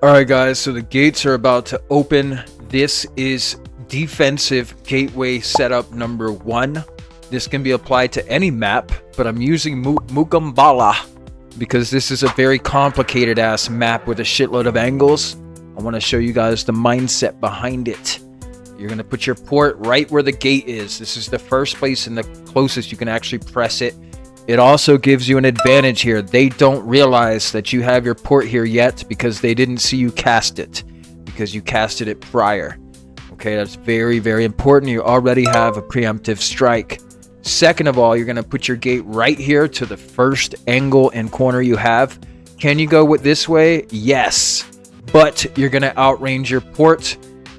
Alright guys, so the gates are about to open. This is defensive gateway setup number 1. This can be applied to any map, but I'm using Mukambala because this is a very complicated ass map with a shitload of angles. I want to show you guys the mindset behind it. You're going to put your port right where the gate is. This is the first place and the closest you can actually press it. It also gives you an advantage here. They don't realize that you have your port here yet because they didn't see you cast it, because you casted it prior. Okay, that's very, very important. You already have a preemptive strike. Second of all, you're going to put your gate right here to the first angle and corner you have. Can you go with this way? Yes. But you're going to outrange your port,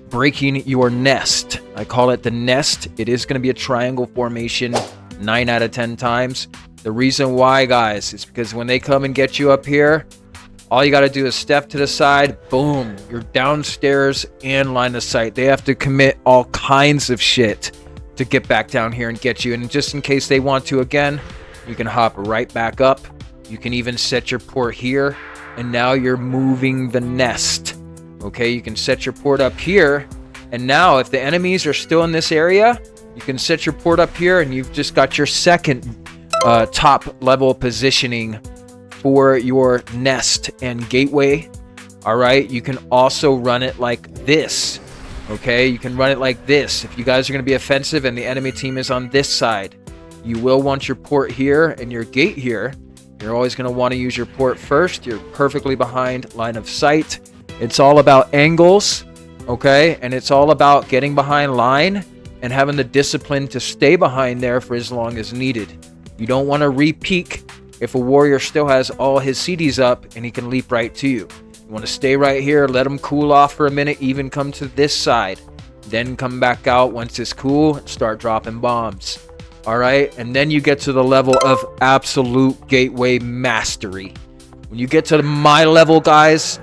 breaking your nest. I call it the nest. It is going to be a triangle formation 9 out of 10 times. The reason why, guys, is because when they come and get you up here, all you got to do is step to the side. Boom. You're downstairs and line of sight. They have to commit all kinds of shit to get back down here and get you. And just in case they want to again, you can hop right back up. You can even set your port here. And now you're moving the nest. Okay, you can set your port up here. And now if the enemies are still in this area, you can set your port up here and you've just got your second top level positioning for your nest and gateway. All right, you can also run it like this. Okay, you can run it like this. If you guys are going to be offensive and the enemy team is on this side, you will want your port here and your gate here. You're always going to want to use your port first. You're perfectly behind line of sight. It's all about angles, okay, and it's all about getting behind line and having the discipline to stay behind there for as long as needed. You don't want to re-peek if a warrior still has all his CDs up and he can leap right to you. You want to stay right here, let him cool off for a minute, even come to this side. Then come back out once it's cool and start dropping bombs. Alright, and then you get to the level of absolute gateway mastery. When you get to my level, guys,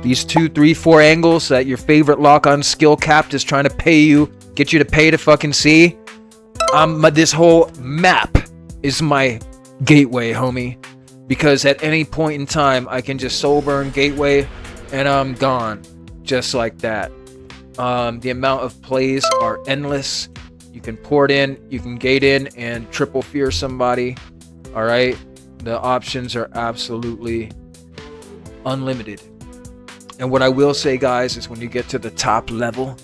these 2, 3, 4 angles that your favorite lock-on skill capped is trying to get you to pay to fucking see. This whole map is my gateway, homie, because at any point in time I can just soul burn gateway and I'm gone, just like that. The amount of plays are endless. You can port in, you can gate in and triple fear somebody. All right, the options are absolutely unlimited. And what I will say, guys, is when you get to the top level,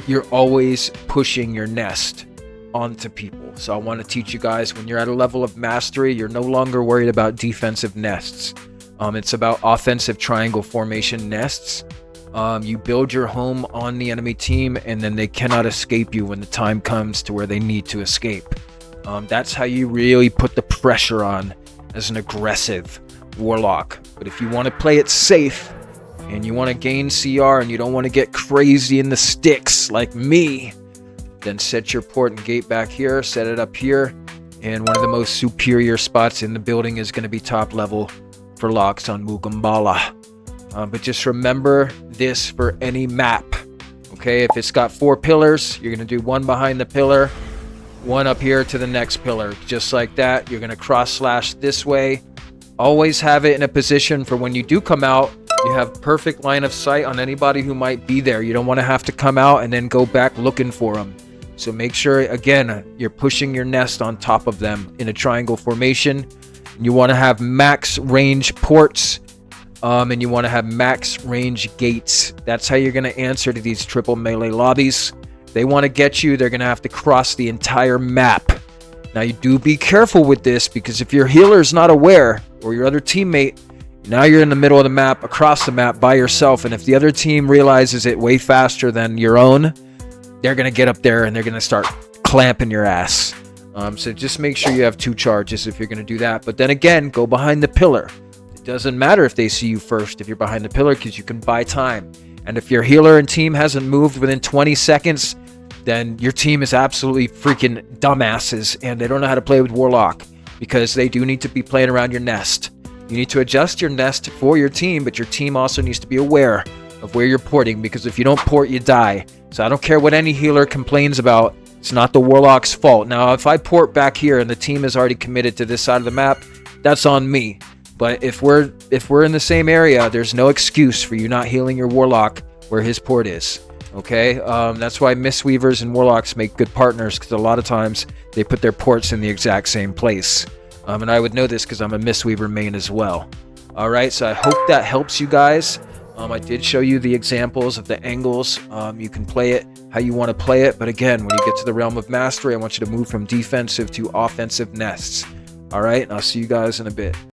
you're always pushing your nest onto people. So I want to teach you guys, when you're at a level of mastery, you're no longer worried about defensive nests. It's about offensive triangle formation nests. You build your home on the enemy team and then they cannot escape you when the time comes to where they need to escape. That's how you really put the pressure on as an aggressive warlock. But if you want to play it safe and you want to gain CR and you don't want to get crazy in the sticks like me, then set your port and gate back here, set it up here, and one of the most superior spots in the building is going to be top level for locks on Mukambala. But just remember this for any map. Okay, if it's got 4 pillars, you're going to do 1 behind the pillar, 1 up here to the next pillar. Just like that, you're going to cross slash this way. Always have it in a position for when you do come out, you have perfect line of sight on anybody who might be there. You don't want to have to come out and then go back looking for them. So make sure, again, you're pushing your nest on top of them in a triangle formation. You want to have max range ports, and you want to have max range gates. That's how you're going to answer to these triple melee lobbies. They want to get you, they're going to have to cross the entire map. Now, you do be careful with this, because if your healer's not aware, or your other teammate, now you're in the middle of the map, across the map by yourself, and if the other team realizes it way faster than your own, they're going to get up there and they're going to start clamping your ass. So just make sure you have 2 charges if you're going to do that. But then again, go behind the pillar. It doesn't matter if they see you first if you're behind the pillar, because you can buy time. And if your healer and team hasn't moved within 20 seconds, then your team is absolutely freaking dumbasses and they don't know how to play with Warlock, because they do need to be playing around your nest. You need to adjust your nest for your team, but your team also needs to be aware of where you're porting, because if you don't port, you die. So I don't care what any healer complains about. It's not the Warlock's fault. Now, if I port back here and the team is already committed to this side of the map, that's on me. But if we're in the same area, there's no excuse for you not healing your Warlock where his port is. Okay, that's why Mistweavers and Warlocks make good partners, because a lot of times they put their ports in the exact same place. And I would know this because I'm a Mistweaver main as well. Alright, so I hope that helps you guys. I did show you the examples of the angles. You can play it how you want to play it, but again, when you get to the realm of mastery, I want you to move from defensive to offensive nests. Alright, and I'll see you guys in a bit.